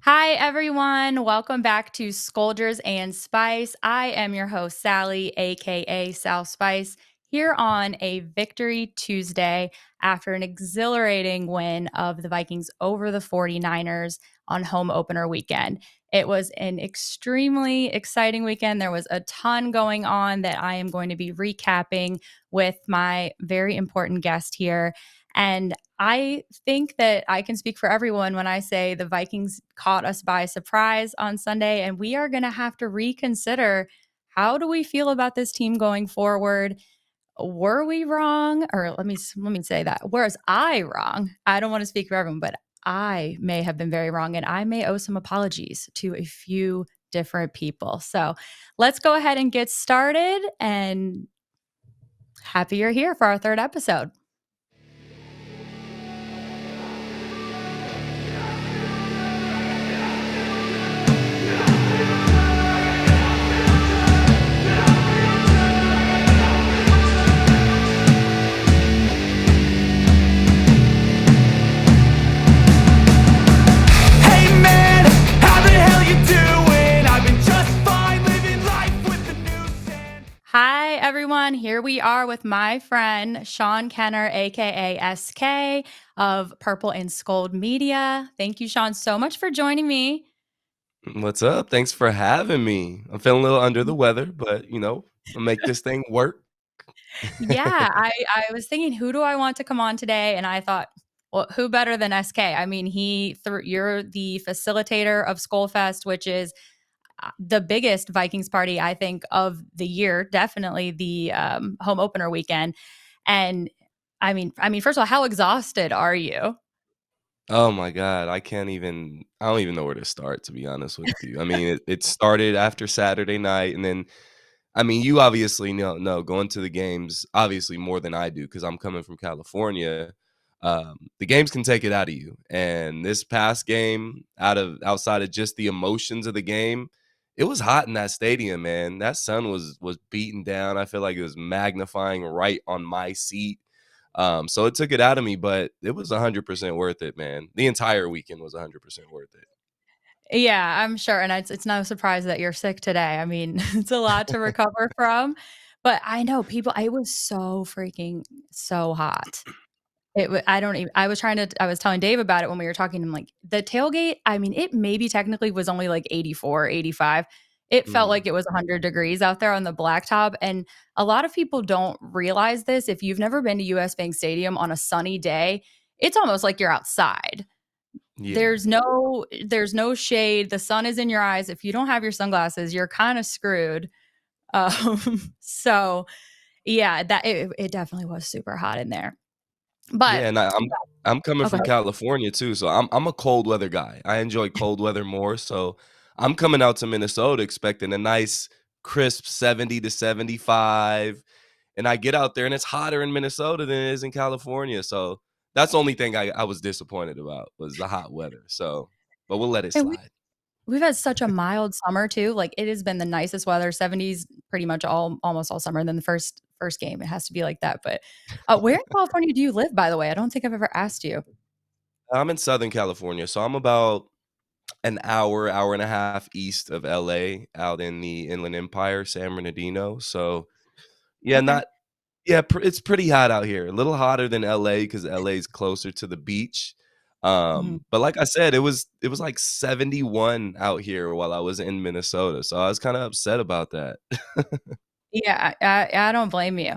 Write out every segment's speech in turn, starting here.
Hi, everyone. Welcome back to Skoldiers and Spice. I am your host, Sally, aka Sal Spice, here on a Victory Tuesday after an exhilarating win of the Vikings over the 49ers on home opener weekend. It was an extremely exciting weekend. There was a ton going on that I am going to be recapping with my very important guest here. And I think that I can speak for everyone when I say the Vikings caught us by surprise on Sunday, and we are going to have to reconsider how do we feel about this team going forward. Were we wrong? Or let me say that. Was I wrong? I don't want to speak for everyone, but I may have been very wrong, and I may owe some apologies to a few different people. So let's go ahead and get started. And happy you're here for our third episode. Hi, everyone. Here we are with my friend Sean Kenner, aka SK of Purple and SKOL Media. Thank you, Sean, so much for joining me. What's up? Thanks for having me. I'm feeling a little under the weather, but I'll make this thing work. Yeah, I was thinking, who do I want to come on today? And I thought, well, who better than SK? I mean, you're the facilitator of SKOL Fest, which is the biggest Vikings party, I think, of the year. Definitely the home opener weekend. And I mean, first of all, how exhausted are you? Oh my God, I don't even know where to start, to be honest with you. I mean, it started after Saturday night, and then, I mean, you obviously know going to the games, obviously more than I do, because I'm coming from California. The games can take it out of you. And this past game, outside of just the emotions of the game, it was hot in that stadium, man. That sun was beating down. I feel like it was magnifying right on my seat. So it took it out of me, but it was 100% worth it, man. The entire weekend was 100% worth it. Yeah, I'm sure, and it's no surprise that you're sick today. I mean, it's a lot to recover from, but I know people it was so freaking so hot. I don't even I was telling Dave about it when we were talking. I'm like, the tailgate, I mean, it maybe technically was only like 84, 85. It felt Mhm. like it was 100 degrees out there on the blacktop, and a lot of people don't realize this. If you've never been to US Bank Stadium on a sunny day, it's almost like you're outside. Yeah. There's no shade, the sun is in your eyes. If you don't have your sunglasses, you're kinda screwed. So, yeah, it definitely was super hot in there. But Yeah, and I'm coming okay. from California too, so I'm a cold weather guy. I enjoy cold weather more, so I'm coming out to Minnesota expecting a nice crisp 70 to 75, and I get out there and it's hotter in Minnesota than it is in California. So that's the only thing I was disappointed about was the hot weather. So, but we'll let it And slide. we've had such a mild summer too. Like, it has been the nicest weather, 70s pretty much almost all summer. And then the first game, it has to be like that. But, where in California do you live, by the way? I don't think I've ever asked you. I'm in Southern California, so I'm about an hour and a half east of LA, out in the Inland Empire, San Bernardino. So yeah, Okay. not yeah, it's pretty hot out here. A little hotter than LA because LA is closer to the beach. Mhm. But like I said, it was like 71 out here while I was in Minnesota. So I was kind of upset about that. Yeah, I don't blame you.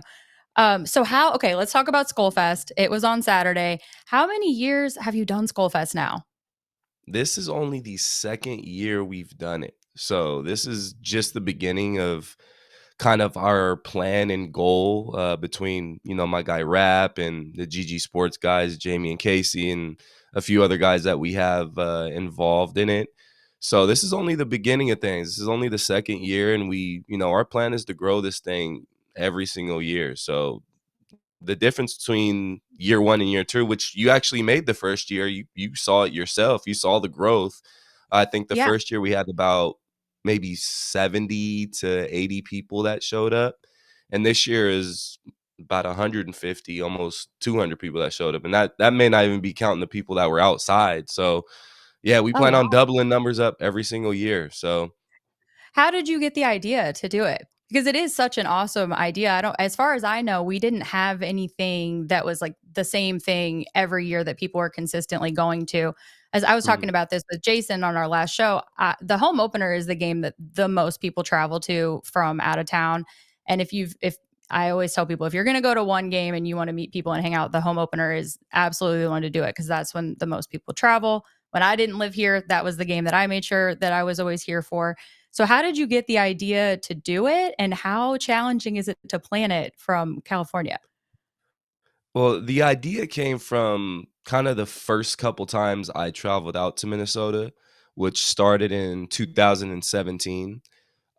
So how okay, let's talk about SKOL Fest. It was on Saturday. How many years have you done SKOL Fest now? This is only the second year we've done it. So this is just the beginning of kind of our plan and goal between, my guy Rap and the GG Sports guys, Jamie and Casey, and a few other guys that we have involved in it. So this is only the beginning of things. This is only the second year, and our plan is to grow this thing every single year. So the difference between year one and year two, which you actually made the first year, you saw it yourself. You saw the growth. I think the Yeah. first year we had about maybe 70 to 80 people that showed up. And this year is about 150, almost 200 people that showed up. And that may not even be counting the people that were outside. So Yeah, we Oh, plan on wow. doubling numbers up every single year, so How did you get the idea to do it? Because it is such an awesome idea. I don't as far as I know, we didn't have anything that was like the same thing every year that people were consistently going to. As I was talking mhm. about this with Jason on our last show, the home opener is the game that the most people travel to from out of town. And if I always tell people if you're going to go to one game and you want to meet people and hang out, the home opener is absolutely the one to do it because that's when the most people travel. When I didn't live here, that was the game that I made sure that I was always here for. So, how did you get the idea to do it, and how challenging is it to plan it from California? Well, the idea came from kinda the first couple times I traveled out to Minnesota, which started in 2017.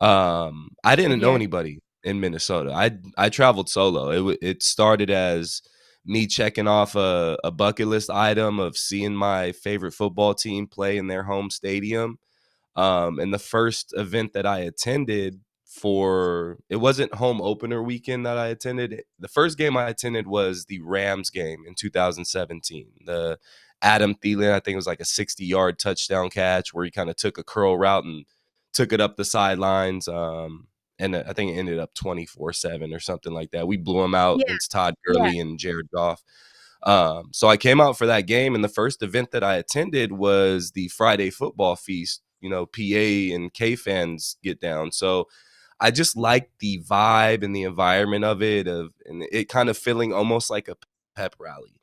I Good didn't know year. anybody in Minnesota. I traveled solo. It started as me checking off a bucket list item of seeing my favorite football team play in their home stadium. And the first event that I attended for it wasn't home opener weekend that I attended. The first game I attended was the Rams game in 2017. The Adam Thielen, I think it was like a 60-yard touchdown catch where he kind of took a curl route and took it up the sidelines. And I think it ended up 24-7 or something like that. We blew him out Yeah, against Todd yeah. Gurley and Jared Goff. So I came out for that game, and the first event that I attended was the Friday football feast. You know, PA and K fans get down. So I just like the vibe and the environment of it, and it kind of feeling almost like a pep rally.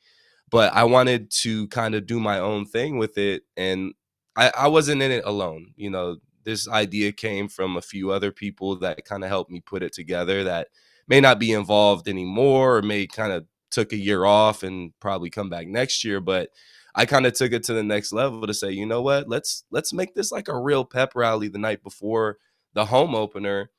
But I wanted to kind of do my own thing with it, and I wasn't in it alone. You know, this idea came from a few other people that kind of helped me put it together that may not be involved anymore or may kind of took a year off and probably come back next year. But I kind of took it to the next level to say, you know what, let's make this like a real pep rally the night before the home opener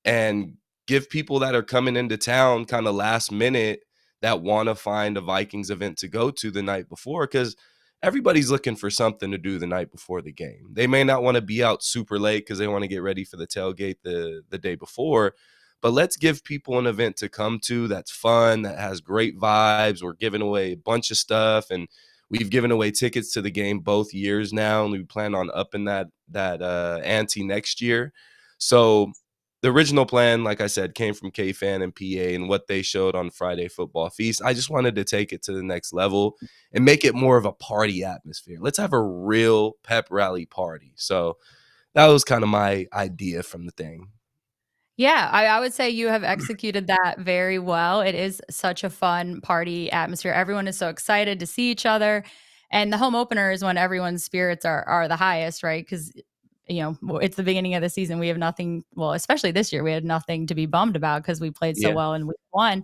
and give people that are coming into town kind of last minute that want to find a Vikings event to go to the night before, because everybody's looking for something to do the night before the game. They may not want to be out super late because they want to get ready for the tailgate the day before, but let's give people an event to come to that's fun, that has great vibes. We're giving away a bunch of stuff, and we've given away tickets to the game both years now, and we plan on upping that ante next year. So the original plan, like I said, came from KFan and PA and what they showed on Friday Football Feast. I just wanted to take it to the next level and make it more of a party atmosphere. Let's have a real pep rally party. So that was kind of my idea from the thing. Yeah, I would say you have executed that very well. It is such a fun party atmosphere. Everyone is so excited to see each other, and the home opener is when everyone's spirits are the highest, right? Because it's the beginning of the season. We have nothing. Well, especially this year, we had nothing to be bummed about because we played so Yeah. well in week one.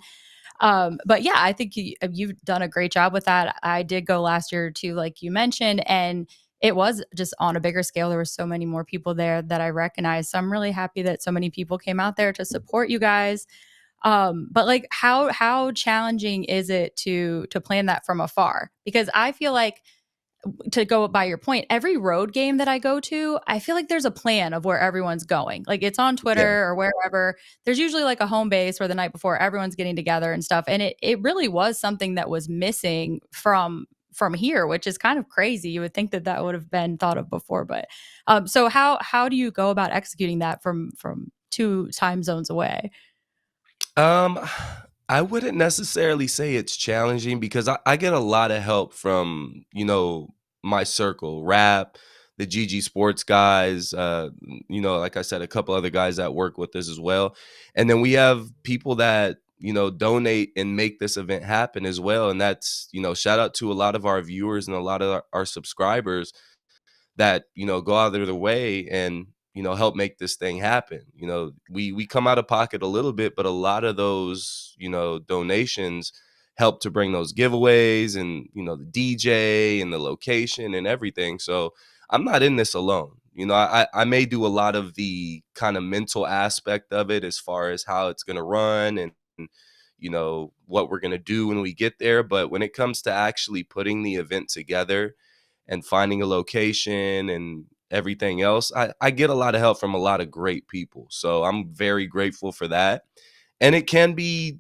But yeah, I think you've done a great job with that. I did go last year too, like you mentioned, and it was just on a bigger scale. There were so many more people there that I recognized. So I'm really happy that so many people came out there to support you guys. But like how challenging is it to plan that from afar? Because I feel like to go by your point, every road game that I go to, I feel like there's a plan of where everyone's going. Like it's on Yeah. Twitter or wherever. There's usually like a home base where the night before everyone's getting together and stuff. And it really was something that was missing from here, which is kind of crazy. You would think that that would have been thought of before, but so how do you go about executing that from two time zones away? Um, I wouldn't necessarily say it's challenging because I get a lot of help from, my circle, rap, the GG sports guys, like I said, a couple other guys that work with us as well. And then we have people that, donate and make this event happen as well. And that's, shout out to a lot of our viewers and a lot of our subscribers that go out of their way and help make this thing happen. We come out of pocket a little bit, but a lot of those donations help to bring those giveaways and the DJ and the location and everything. So I'm not in this alone. I may do a lot of the kind of mental aspect of it as far as how it's going to run and what we're going to do when we get there, but when it comes to actually putting the event together and finding a location and everything else, I get a lot of help from a lot of great people. So I'm very grateful for that. And it can be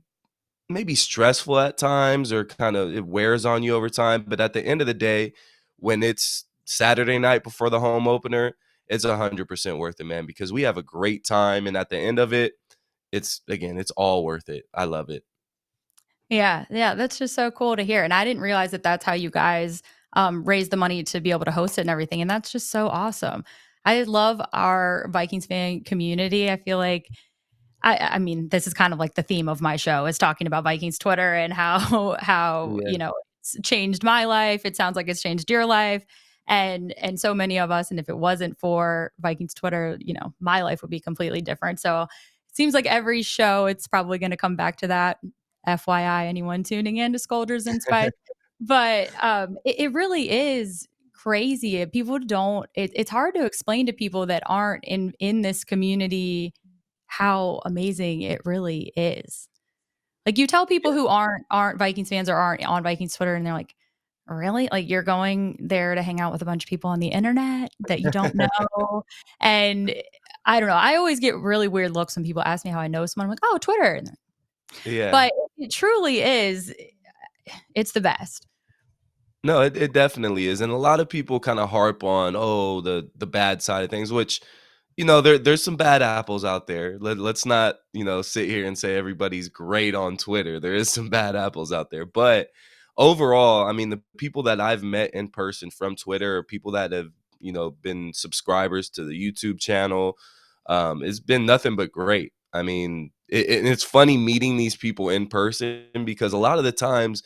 maybe stressful at times or kind of it wears on you over time. But at the end of the day, when it's Saturday night before the home opener, it's 100% worth it, man, because we have a great time, and at the end of it, it's all worth it. I love it. Yeah, yeah, that's just so cool to hear, and I didn't realize that that's how you guys, raise the money to be able to host it and everything, and that's just so awesome. I love our Vikings fan community. I feel like I mean, this is kind of like the theme of my show is talking about Vikings Twitter and how Yeah. it's changed my life. It sounds like it's changed your life, and so many of us. And if it wasn't for Vikings Twitter, my life would be completely different. So it seems like every show, it's probably going to come back to that. FYI, anyone tuning in to Skoldiers and Spice, but it really is crazy. People don't. It's hard to explain to people that aren't in this community how amazing it really is. Like, you tell people who aren't Vikings fans or aren't on Vikings Twitter, and they're like, "Really? Like, you're going there to hang out with a bunch of people on the internet that you don't know?" And I don't know. I always get really weird looks when people ask me how I know someone. I'm like, "Oh, Twitter." Yeah. But it truly is. It's the best. No, it definitely is, and a lot of people kinda harp on, oh, the bad side of things, which, there's some bad apples out there. Let's not, sit here and say everybody's great on Twitter. There is some bad apples out there, but overall, I mean, the people that I've met in person from Twitter or people that have, been subscribers to the YouTube channel, it's been nothing but great. I mean, and it's funny meeting these people in person because a lot of the times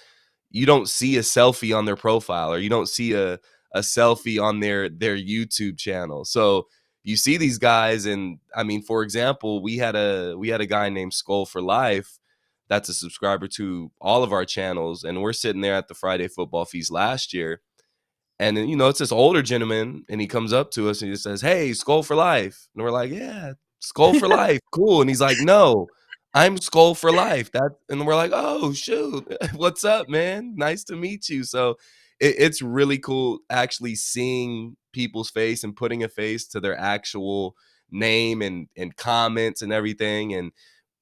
you don't see a selfie on their profile or you don't see a selfie on their YouTube channel. So you see these guys, and I mean, for example, we had a guy named SKOL for Life that's a subscriber to all of our channels, and we're sitting there at the Friday Football Feast last year, and then, it's this older gentleman, and he comes up to us and he just says, "Hey, Skull for Life." And we're like, "Yeah, Skull for Life, cool." And he's like, "No, I'm Skull for Life." And we're like, "Oh, shoot. What's up, man? Nice to meet you." So it's really cool actually seeing people's face and putting a face to their actual name and comments and everything. And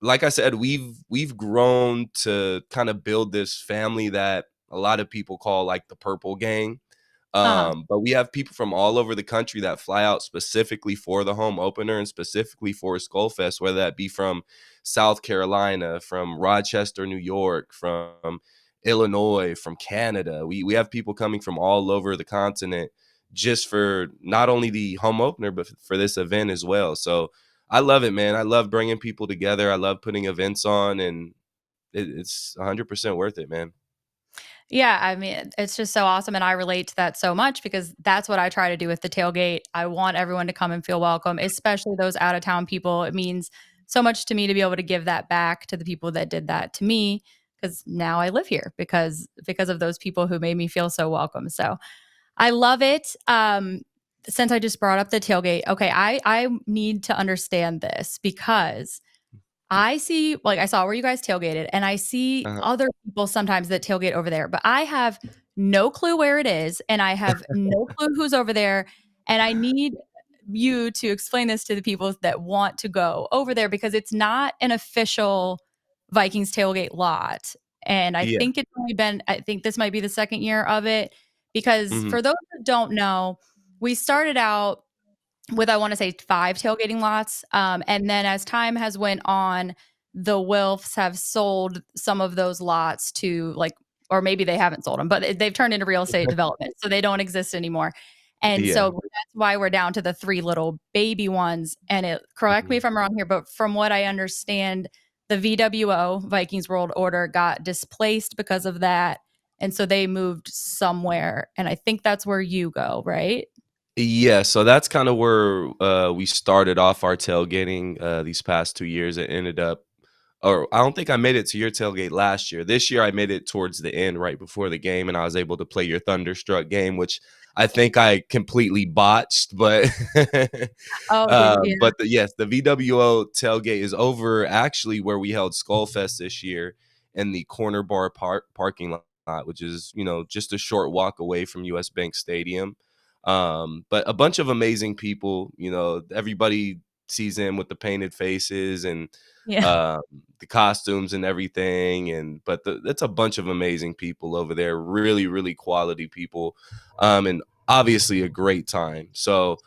like I said, we've grown to kind of build this family that a lot of people call like the Purple Gang. Uh-huh. But we have people from all over the country that fly out specifically for the home opener and specifically for SKOL Fest, whether that be from South Carolina, from Rochester, New York, from Illinois, from Canada. We have people coming from all over the continent just for not only the home opener, but for this event as well. So I love it, man. I love bringing people together. I love putting events on, and it's 100% worth it, man. Yeah, I mean, it's just so awesome, and I relate to that so much because that's what I try to do with the tailgate. I want everyone to come and feel welcome, especially those out of town people. It means so much to me to be able to give that back to the people that did that to me because now I live here because of those people who made me feel so welcome. So I love it. Since I just brought up the tailgate, okay, I need to understand this because I see, like, I saw where you guys tailgated, and I see Uh, other people sometimes that tailgate over there, but I have no clue where it is, and I have no clue who's over there, and I need you to explain this to the people that want to go over there because it's not an official Vikings tailgate lot, and yeah. I think this might be the second year of it because Mhm. for those that don't know, we started out with, I wanna say, 5 tailgating lots, and then as time has went on, the Wilfs have sold some of those lots to, like, or maybe they haven't sold them, but they've turned into real estate development, so they don't exist anymore, and Yeah. so that's why we're down to the 3 little baby ones, and correct me Mhm. if I'm wrong here, but from what I understand, the VWO, Vikings World Order, got displaced because of that, and so they moved somewhere, and I think that's where you go, right? Yeah, so that's kinda where, we started off our tailgating, these past 2 years. It ended up, or I don't think I made it to your tailgate last year. This year, I made it towards the end right before the game, and I was able to play your Thunderstruck game, which I think I completely botched, but Oh, did you? but yes, the VWO tailgate is over actually where we held Skull Fest this year in the Corner Bar parking lot, which is, just a short walk away from US Bank Stadium. But a bunch of amazing people, everybody sees them with the painted faces and Yeah. um, the costumes and everything. But it's a bunch of amazing people over there, really, really quality people. And obviously a great time. So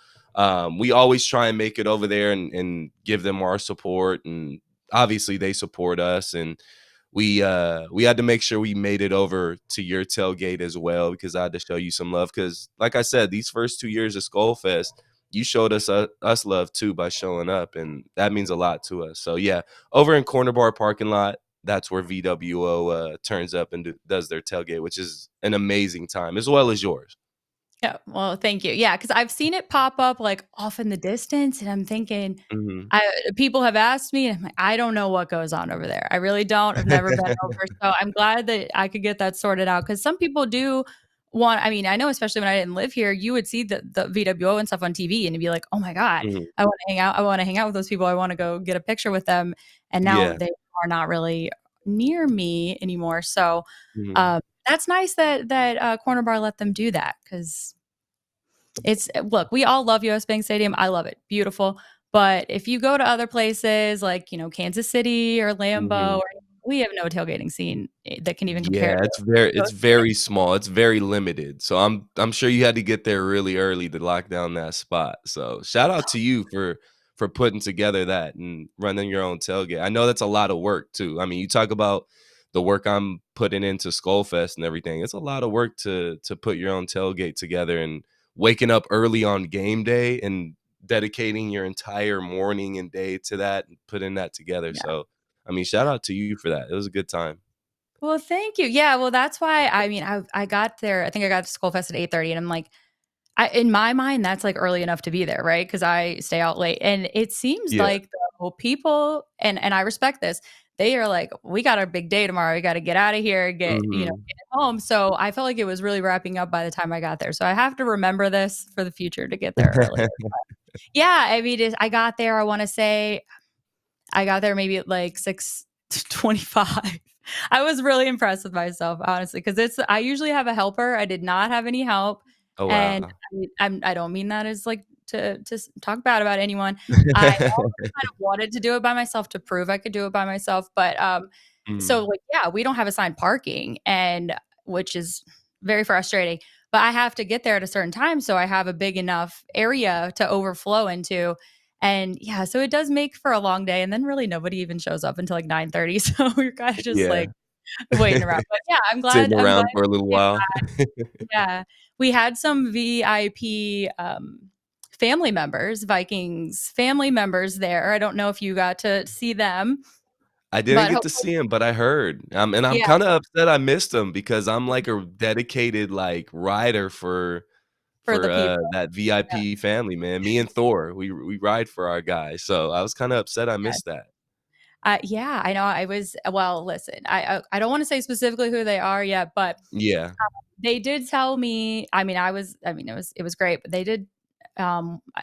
we always try and make it over there and give them our support, and obviously they support us. And we had to make sure we made it over to your tailgate as well, because I had to show you some love. Because like I said, these first 2 years of SKOL Fest, you showed us love too by showing up, and that means a lot to us. So yeah, over in Corner Bar parking lot, that's where VWO turns up and does their tailgate, which is an amazing time as well as yours. Yeah, well, thank you. Yeah, because I've seen it pop up, like, off in the distance, and I'm thinking Hmm. I people have asked me, and I'm like, "I don't know what goes on over there. I really don't. I've never been over." So I'm glad that I could get that sorted out, because some people do want I mean, I know especially when I didn't live here, you would see the VWO and stuff on TV, and you'd be like, "Oh my god, Hmm. I wanna hang out. I wanna hang out with those people. I wanna go get a picture with them." And now Yeah. they are not really near me anymore. So, Hmm. that's nice that Corner Bar let them do that, because it's look, we all love US Bank Stadium. I love it. Beautiful. But if you go to other places like, Kansas City or Lambeau, Hmm. or we have no tailgating scene that can even compare Yeah, to it's those. very small. It's very limited. So I'm sure you had to get there really early to lock down that spot. So shout out to you for putting together that and running your own tailgate. I know that's a lot of work too. I mean, you talk about the work I'm putting into SKOL Fest and everything. It's a lot of work to put your own tailgate together, and waking up early on game day and dedicating your entire morning and day to that and putting that together. Yeah. So I mean, shout out to you for that. It was a good time. Well, thank you. Yeah, well, that's why I mean, I got there. I think I got to School Fest at 8:30, and I'm like, in my mind, that's, like, early enough to be there, right? Because I stay out late, and it seems Yeah. like the people and I respect this, they are like, "We got a big day tomorrow. We gotta get out of here, Mhm. get home." So, I felt like it was really wrapping up by the time I got there. So, I have to remember this for the future to get there earlier. Yeah, I mean, I got there, I wanna say I got there maybe at, like, 6:25. I was really impressed with myself, honestly, because I usually have a helper. I did not have any help, Oh, and wow. I don't mean that as, like, to talk bad about anyone. I also kind of wanted to do it by myself to prove I could do it by myself, but, so, Mm. like, yeah, we don't have assigned parking, and which is very frustrating, but I have to get there at a certain time, so I have a big enough area to overflow into, and yeah, so it does make for a long day, and then really nobody even shows up until, like, 9:30, so we're kinda just, Yeah. like, waiting around, but yeah, Sitting I'm glad around for a little we while. yeah. We had some VIP, family members, Vikings family members there. I don't know if you got to see them, I didn't but get to hopefully see him, but I heard. And I'm yeah. kinda upset I missed him because I'm like a dedicated, like, rider For the people. that Yeah, VIP family, man. Me and Thor, we ride for our guys, so I was kinda upset I yeah. missed that. Yeah, I know I was well, listen, I don't wanna say specifically who they are yet, but Yeah. they did tell me I mean, it was great, but they did,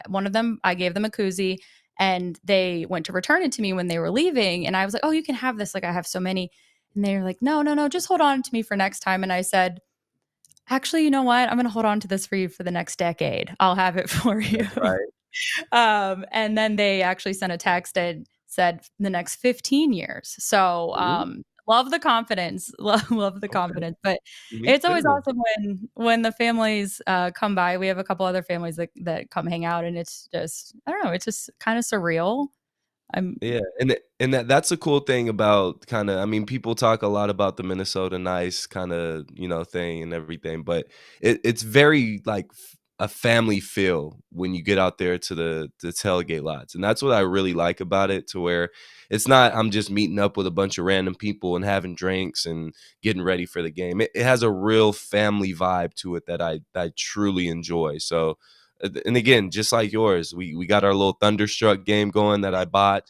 one of them, I gave them a koozie, and they went to return it to me when they were leaving, and I was like, "Oh, you can have this, like, I have so many." And they were like, "No, no, no, just hold on to me for next time." And I said, "Actually, you know what? I'm gonna hold on to this for you for the next decade. I'll have it for you." That's right. And then they actually sent a text and said the next 15 years. So, Ooh, love the confidence, love the okay. confidence. But Me it's always too. awesome when the families come by. We have a couple other families that come hang out, and it's just I don't know, it's just kind of surreal. I'm Yeah, and that's a cool thing about kinda, I mean, people talk a lot about the Minnesota nice kinda, thing and everything, but it's very, like, f a family feel when you get out there to the tailgate lots, and that's what I really like about it, to where it's not I'm just meeting up with a bunch of random people and having drinks and getting ready for the game. It has a real family vibe to it that I truly enjoy. So, and again, just like yours, we got our little Thunderstruck game going that I bought,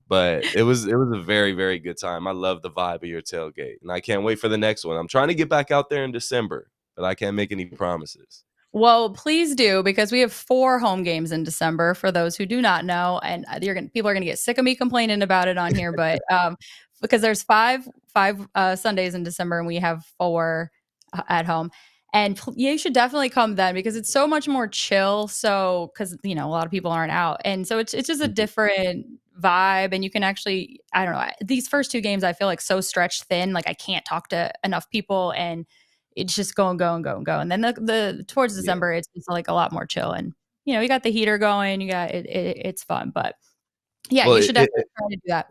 but it was a very, very good time. I love the vibe of your tailgate, and I can't wait for the next one. I'm trying to get back out there in December, but I can't make any promises. Well, please do because we have 4 home games in December for those who do not know, and people are gonna get sick of me complaining about it on here, but, because there's 5, Sundays in December and we have 4 at home, and you should definitely come then because it's so much more chill, so 'cause, a lot of people aren't out, and so it's just a Mhm. different vibe, and you can actually I don't know, these first 2 games I feel like so stretched thin, like I can't talk to enough people, and it's just going, going, going, going. And then the towards Yeah. December, it's like a lot more chill, and you got the heater going, you got it's fun. But yeah, Well, you should definitely try to do that.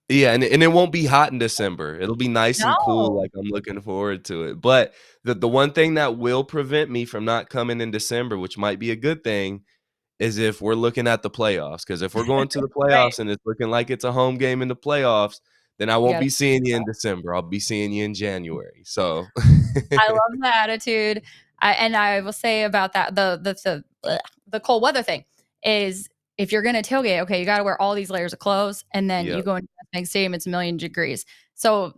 yeah, and it won't be hot in December. It'll be nice and cool, No. like, I'm looking forward to it, but the one thing that will prevent me from not coming in December, which might be a good thing, is if we're looking at the playoffs. Because if we're going to the Right. playoffs and it's looking like it's a home game in the playoffs, then I You won't gotta be seeing you in December, I'll be seeing you in January, so I love the attitude. And I will say about that the cold weather thing is if you're gonna tailgate, okay, you got to wear all these layers of clothes, and then you Yep. go into the next stadium, it's a million degrees. So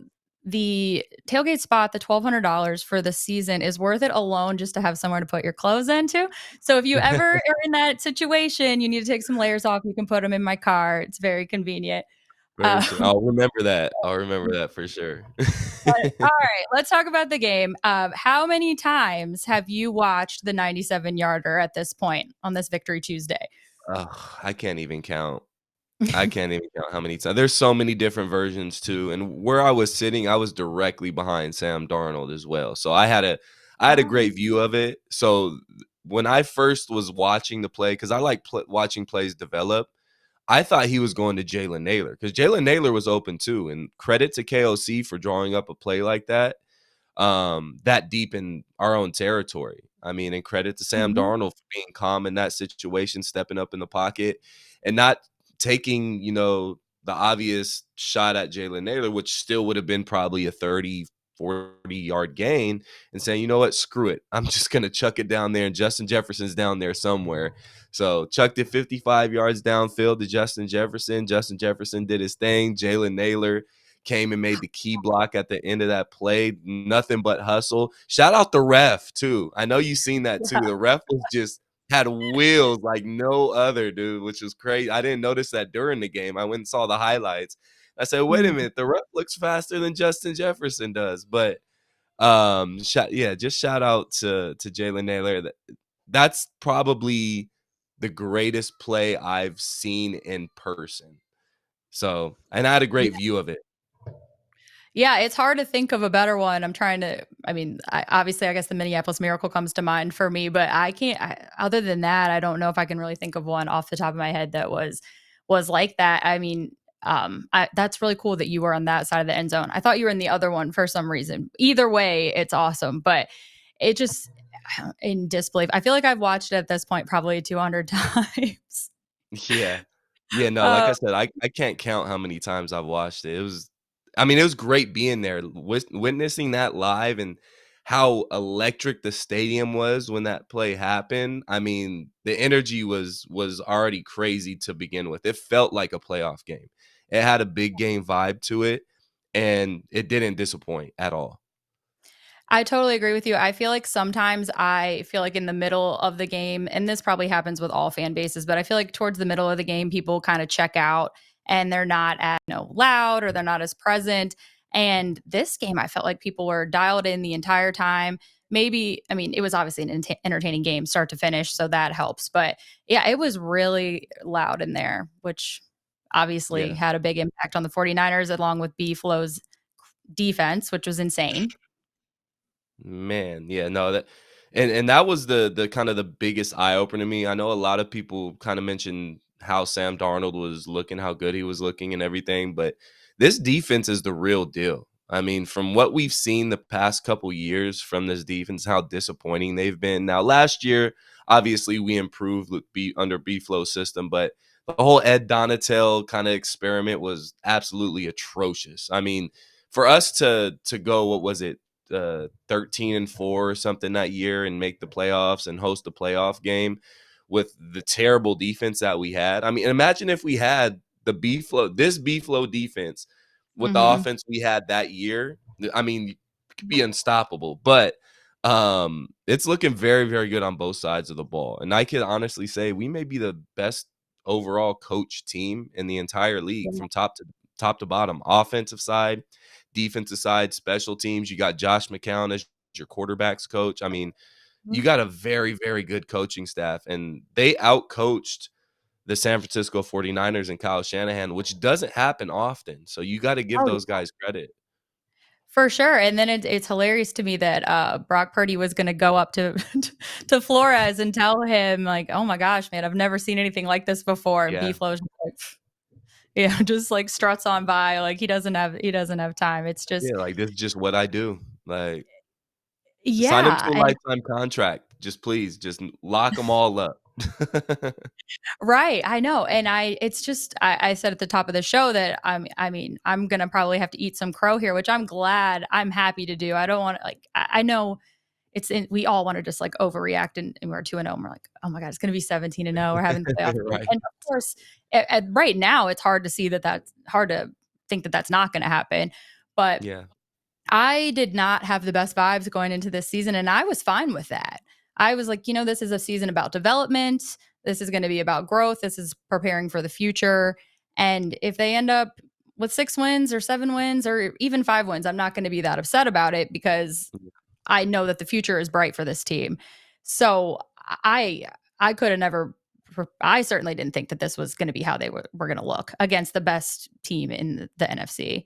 the tailgate spot, the $1,200 for the season, is worth it alone just to have somewhere to put your clothes into. So if you ever are in that situation, you need to take some layers off. You can put them in my car. It's very convenient. For sure. Um, I'll remember that. I'll remember that for sure. But all right, let's talk about the game. How many times have you watched the 97-yarder at this point on this Victory Tuesday? Ugh, I can't even count. I can't even count how many times. There's so many different versions too, and where I was sitting, I was directly behind Sam Darnold as well. So I had a Um, great view of it. So when I first was watching the play, because I like watching plays develop, I thought he was going to Jalen Naylor because Jalen Naylor was open too. And credit to KOC for drawing up a play like that, that deep in our own territory. I mean, and credit to Sam mhm. Darnold for being calm in that situation, stepping up in the pocket and not taking, the obvious shot at Jalen Naylor, which still would have been probably a 30, 40-yard gain, and saying, you know what, screw it. I'm just going to chuck it down there, and Justin Jefferson's down there somewhere. So chucked it 55 yards downfield to Justin Jefferson. Justin Jefferson did his thing. Jalen Naylor came and made the key block at the end of that play. Nothing but hustle. Shout out the ref, too. I know you've seen that, too. Yeah. The ref was just had wheels like no other, dude, which was crazy. I didn't notice that during the game. I went and saw the highlights. I said, wait a Mhm. minute, the ref looks faster than Justin Jefferson does. But just shout out to Jalen Naylor. That's probably the greatest play I've seen in person. So, and I had a great view of it. Yeah, it's hard to think of a better one. I'm trying to I mean, obviously, I guess the Minneapolis Miracle comes to mind for me, but I can't other than that, I don't know if I can really think of one off the top of my head that was like that. I mean, that's really cool that you were on that side of the end zone. I thought you were in the other one for some reason. Either way, it's awesome, but it just in disbelief. I feel like I've watched it at this point probably 200 times. Yeah. Yeah, no, like Uh, I said, I can't count how many times I've watched it. It was great being there, witnessing that live and how electric the stadium was when that play happened. I mean, the energy was already crazy to begin with. It felt like a playoff game. It had a big game vibe to it, and it didn't disappoint at all. I totally agree with you. I feel like sometimes I feel like in the middle of the game, and this probably happens with all fan bases, but I feel like towards the middle of the game, people kind of check out and they're not as loud or they're not as present. And this game, I felt like people were dialed in the entire time. Maybe, I mean, it was obviously an entertaining game, start to finish, so that helps. But yeah, it was really loud in there, which obviously Yeah. had a big impact on the 49ers along with B Flow's defense, which was insane. Man, yeah, no, and that was the kind of the biggest eye opener to me. I know a lot of people kind of mentioned how Sam Darnold was looking, how good he was looking and everything, but this defense is the real deal. I mean, from what we've seen the past couple years from this defense, how disappointing they've been. Now, last year, obviously we improved with under B Flow system, but the whole Ed Donatel kind of experiment was absolutely atrocious. I mean, for us to go, what was it? 13-4 or something that year and make the playoffs and host a playoff game with the terrible defense that we had. I mean, imagine if we had this B flow defense with the Hmm. offense we had that year. I mean, it could be unstoppable, but it's looking very, very good on both sides of the ball. And I could honestly say we may be the best overall coach team in the entire league from top to bottom, offensive side, defensive side, special teams. You got Josh McCown as your quarterbacks coach. I mean, you got a very, very good coaching staff, and they outcoached the San Francisco 49ers and Kyle Shanahan, which doesn't happen often. So you got to give Oh, those guys credit. For sure, and then it's hilarious to me that, Brock Purdy was gonna go up to to Flores and tell him, like, "Oh my gosh, man, I've never seen anything like this before," and Yeah. B. Flores was like, yeah, just, like, struts on by, like, he doesn't have time. It's just Yeah, like, "This is just what I do." Like, sign him to yeah, a and lifetime contract. Just please, just lock them all up. right, I know, and it's just I said at the top of the show that I mean, I'm gonna probably have to eat some crow here, which I'm happy to do. I don't wanna, like I know we all want to just like overreact and we're 2-0 and we're like, oh my God, it's going to be 17-0. We're having the playoff. Right. And of course, right now it's hard to see that's hard to think that that's not going to happen. But Yeah. I did not have the best vibes going into this season, and I was fine with that. I was like, this is a season about development. This is going to be about growth. This is preparing for the future. And if they end up with 6 wins or 7 wins or even 5 wins, I'm not going to be that upset about it because I know that the future is bright for this team. So I I could have never I certainly didn't think that this was going to be how they were going to look against the best team in the NFC.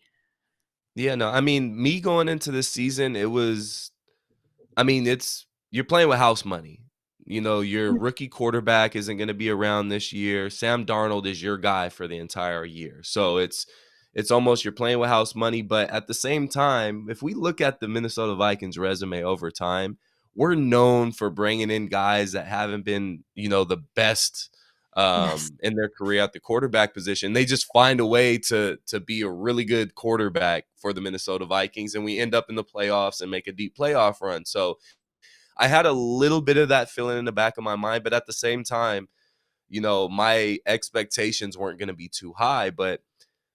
Yeah, no, I mean, me going into this season, I mean, you're playing with house money. You know, your rookie quarterback isn't gonna be around this year. Sam Darnold is your guy for the entire year. So it's almost you're playing with house money, but at the same time, if we look at the Minnesota Vikings resume over time, we're known for bringing in guys that haven't been, the best Yes. in their career at the quarterback position. They just find a way to be a really good quarterback for the Minnesota Vikings, and we end up in the playoffs and make a deep playoff run. So I had a little bit of that feeling in the back of my mind, but at the same time, my expectations weren't going to be too high. But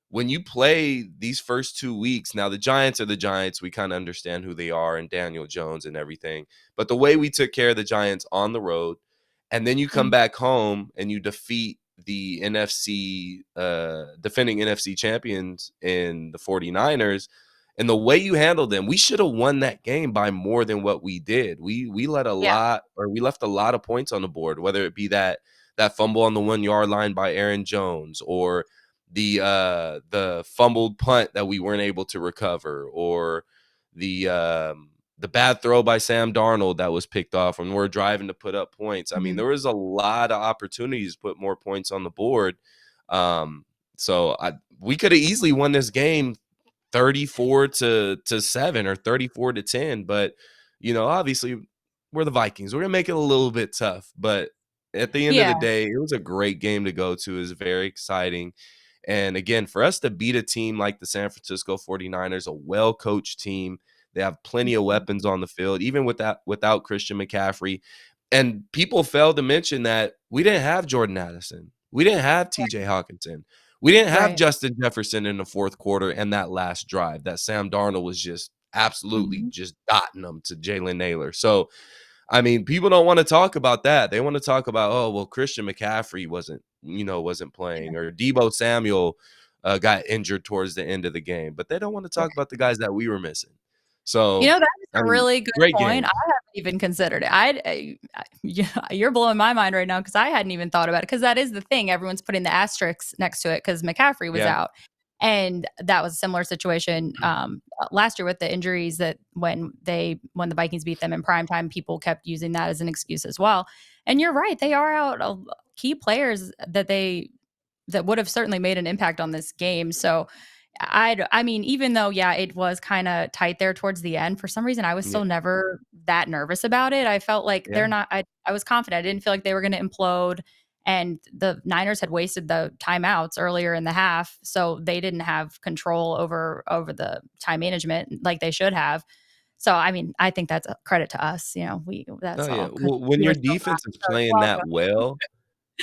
when you play these first 2 weeks, now the Giants are the Giants. We kind of understand who they are and Daniel Jones and everything. But the way we took care of the Giants on the road, and then you come Mhm. back home and you defeat the defending NFC champions in the 49ers, and the way you handled them, we should have won that game by more than what we did. Yeah. We left a lot of points on the board, whether it be that fumble on the 1 yard line by Aaron Jones, or the fumbled punt that we weren't able to recover, or the bad throw by Sam Darnold that was picked off when we're driving to put up points. I mean, Mhm. there was a lot of opportunities to put more points on the board. Um, so we could have easily won this game 34-7 or 34-10, but obviously we're the Vikings. We're gonna make it a little bit tough, but at the end of Yeah. the day, it was a great game to go to. It was very exciting. And again, for us to beat a team like the San Francisco 49ers, a well-coached team, they have plenty of Mhm. weapons on the field, even without Christian McCaffrey. And people failed to mention that we didn't have Jordan Addison. We didn't have TJ Hawkinson. We didn't have Right. Justin Jefferson in the fourth quarter and that last drive that Sam Darnold was just absolutely Mhm. just dotting them to Jalen Naylor. So I mean, people don't want to talk about that. They want to talk about, oh, well, Christian McCaffrey wasn't Yeah. playing, or Debo Samuel got injured towards the end of the game, but they don't want to talk about the guys that we were missing. So, That is I a mean, really good great point. I game. haven't even considered it. Yeah, you're blowing my mind right now because I hadn't even thought about it. Because that is the thing. Everyone's putting the asterisks next to it because McCaffrey was Yeah. out. And that was a similar situation last year with the injuries that when the Vikings beat them in prime time, people kept using that as an excuse as well. And you're right. They are out key players that would have certainly made an impact on this game. So I mean, even though, yeah, it was kind of tight there towards the end, for some reason, I was Yeah. still never that nervous about it. I felt like Yeah. I was confident. I didn't feel like they were going to implode. And the Niners had wasted the timeouts earlier in the half, so they didn't have control over the time management like they should have. So, I mean, I think that's a credit to us. We Oh, that's yeah. all because Well, when we were your so defense is fast. playing that well,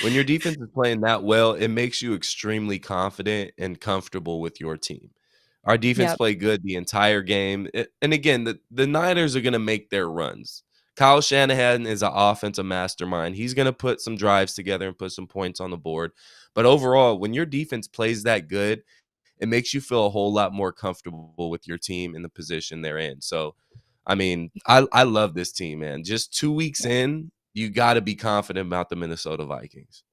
when your defense is playing that well, it makes you extremely confident and comfortable with your team. Our defense Yep. played good the entire game. And again, the Niners are going to make their runs. Kyle Shanahan is an offensive mastermind. He's going to put some drives together and put some points on the board. But overall, when your defense plays that good, it makes you feel a whole lot more comfortable with your team in the position they're in. So, I mean, I love this team, man. Just 2 weeks in, you got to be confident about the Minnesota Vikings.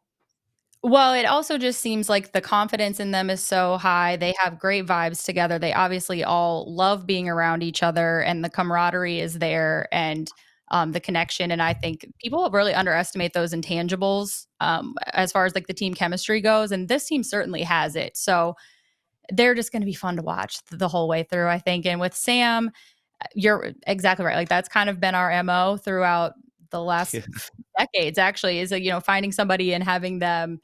Well, it also just seems like the confidence in them is so high. They have great vibes together. They obviously all love being around each other, and the camaraderie is there, and the connection. And I think people really underestimate those intangibles as far as like the team chemistry goes. And this team certainly has it. So they're just going to be fun to watch the whole way through, I think. And with Sam, you're exactly right. Like that's kind of been our MO throughout the last Yeah. decades, actually, is finding somebody and having them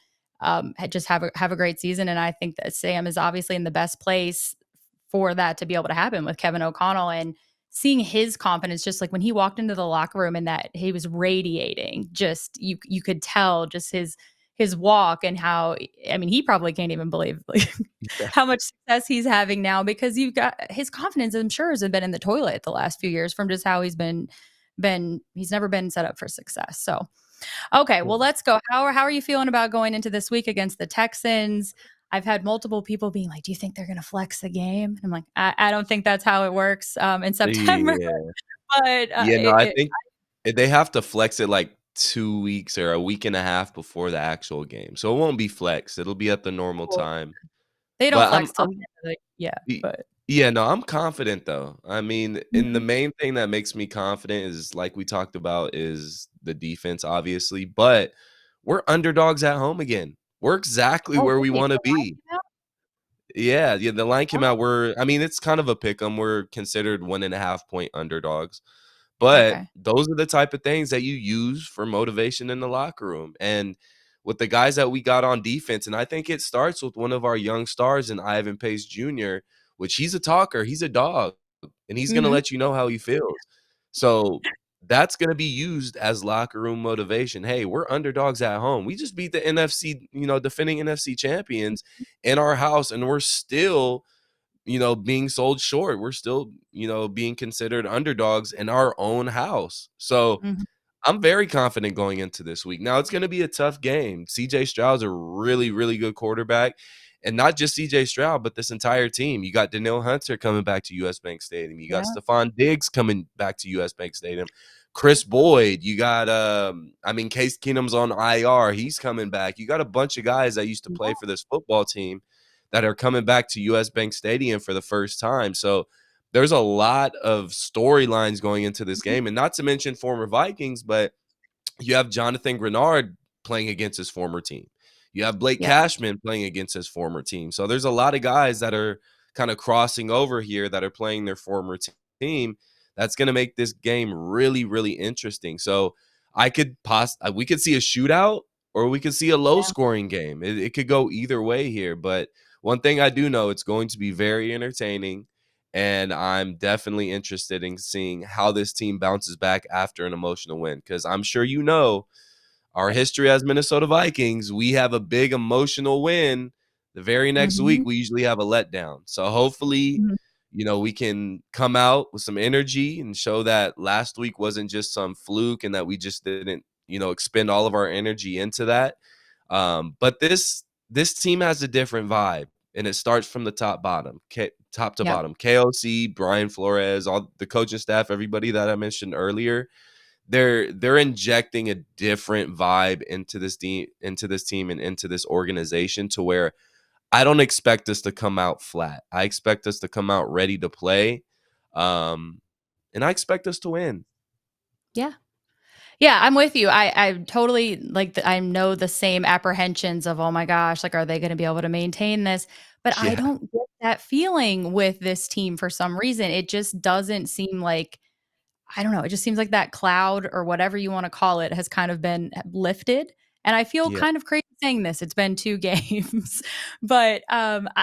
just have a great season. And I think that Sam is obviously in the best place for that to be able to happen with Kevin O'Connell, and seeing his confidence, just like when he walked into the locker room and that he was radiating, just you could tell just his walk and how, I mean, he probably can't even believe like, Yeah. how much success he's having now, because you've got his confidence, I'm sure, has been in the toilet the last few years from just how he's never been set up for success. So okay, well, let's go. How are you feeling about going into this week against the Texans? I've had multiple people being like, "Do you think they're going to flex the game?" And I'm like, I don't think that's how it works in September." Yeah. But Yeah, no, I think they have to flex it, like, 2 weeks or a week and a half before the actual game, so it won't be flexed, it'll be at the normal time. they don't But flex till the I'm end of the, yeah, y but yeah, no, I'm confident, though. I mean, and the Mhm. main thing that makes me confident is, like we talked about, is the defense, obviously, but we're underdogs at home again. We're exactly Oh, where we really? wanna The line be. came out? Yeah, yeah, the line came Oh, out, I mean, it's kind of a pick 'em, we're considered 1.5 point underdogs. But okay. those are the type of things that you use for motivation in the locker room. And with the guys that we got on defense, and I think it starts with one of our young stars in Ivan Pace Jr., which he's a talker, he's a dog, and he's gonna Mhm. let you know how he feels. So that's gonna be used as locker room motivation. Hey, we're underdogs at home. We just beat the NFC, defending NFC champions in our house, and we're still being sold short. We're still, being considered underdogs in our own house. So Mhm. I'm very confident going into this week. Now it's going to be a tough game. CJ Stroud's a really, really good quarterback. And not just CJ Stroud, but this entire team. You got Danielle Hunter coming back to US Bank Stadium. You got Yeah. Stephon Diggs coming back to US Bank Stadium. Chris Boyd. You got Case Keenum's on IR. He's coming back. You got a bunch of guys that used to play for this football team that are coming back to US Bank Stadium for the first time. So there's a lot of storylines going into this Mhm. game, and not to mention former Vikings, but you have Jonathan Grenard playing against his former team. You have Blake Yeah. Cashman playing against his former team. So there's a lot of guys that are kind of crossing over here that are playing their former team. That's going to make this game really, really interesting. So we could see a shootout or we could see a low Yeah. scoring game. It could go either way here. But one thing I do know, it's going to be very entertaining. And I'm definitely interested in seeing how this team bounces back after an emotional win. Because I'm sure our Right. history as Minnesota Vikings, we have a big emotional win. The very next week, Mhm. we usually have a letdown. So hopefully, Mhm. we can come out with some energy and show that last week wasn't just some fluke and that we just didn't, expend all of our energy into that. But this team has a different vibe, and it starts from the top to Yep. bottom. KOC, Brian Flores, all the coaching staff, everybody that I mentioned earlier, they're injecting a different vibe into this team and into this organization to where I don't expect us to come out flat. I expect us to come out ready to play. Um, and I expect us to win. Yeah. Yeah, I'm with you. I totally like I know the same apprehensions of, oh my gosh, like, are they going to be able to maintain this? But I Yeah, don't get that feeling with this team for some reason. It just doesn't seem like, I don't know, it just seems like that cloud or whatever you wanna call it has kind of been lifted, and I feel yeah, kind of crazy saying this, it's been 2 games, but,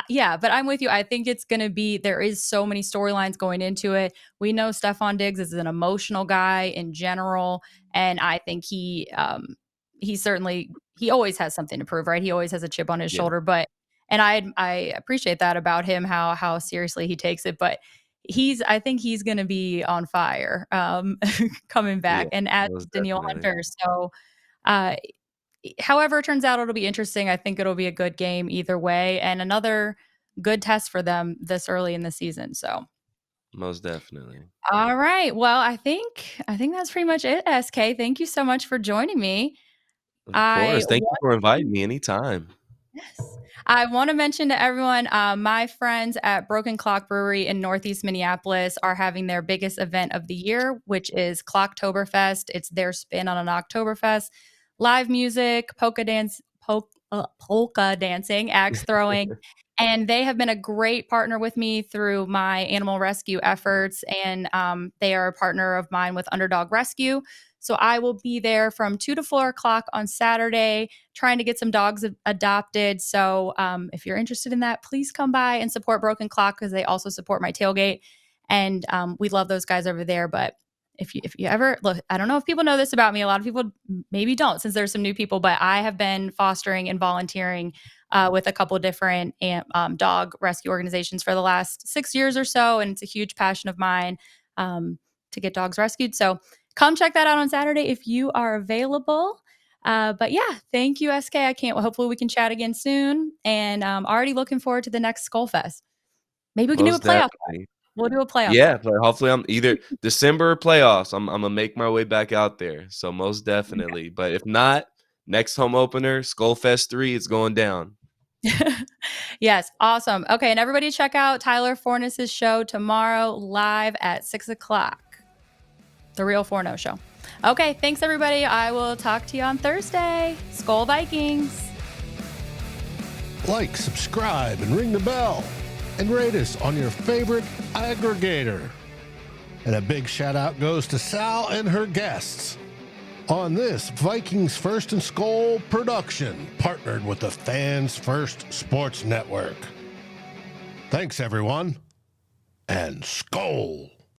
yeah, but I'm with you, I think it's gonna be, there is so many storylines going into it. We know Stephon Diggs is an emotional guy in general, and I think he certainly, he always has something to prove, right? He always has a chip on his yeah, shoulder, but and I appreciate that about him, how seriously he takes it, but I think he's gonna be on fire, coming back, yeah, and as most Danielle definitely. Hunter. So, uh, however it turns out, it'll be interesting. I think it'll be a good game either way, and another good test for them this early in the season. So, Most definitely. all right. Well, I think that's pretty much it, SK. Thank you so much for joining me. Of I course. Thank you want for inviting to me anytime. Yes. I want to mention to everyone, my friends at Broken Clock Brewery in Northeast Minneapolis are having their biggest event of the year, which is Clocktoberfest. It's their spin on an Oktoberfest. Live music, polka dancing, axe throwing. And they have been a great partner with me through my animal rescue efforts. And they are a partner of mine with Underdog Rescue. So I will be there from 2 to 4 o'clock on Saturday trying to get some dogs adopted. So if you're interested in that, please come by and support Broken Clock because they also support my tailgate. And we love those guys over there. But if you ever look, I don't know if people know this about me. A lot of people maybe don't since there's some new people, but I have been fostering and volunteering with a couple different dog rescue organizations for the last 6 years or so. And it's a huge passion of mine to get dogs rescued. So come check that out on Saturday if you are available. But yeah, thank you, SK. I can't. Hopefully, we can chat again soon. And already looking forward to the next SKOL Fest. Maybe we can do a Most playoff. definitely. We'll do a playoff Yeah, bet. but hopefully I'm either December playoffs. I'm gonna make my way back out there. So most definitely. But if not, next home opener, Skull Fest 3, it's going down. Yes, awesome. Okay, and everybody check out Tyler Fornes' show tomorrow live at 6 o'clock. The Real Forno Show. Okay, thanks everybody. I will talk to you on Thursday. SKOL Vikings. Like, subscribe, and ring the bell. And rate us on your favorite aggregator. And a big shout out goes to Sal and her guests on this Vikings First and SKOL production, partnered with the Fans First Sports Network. Thanks, everyone, and SKOL.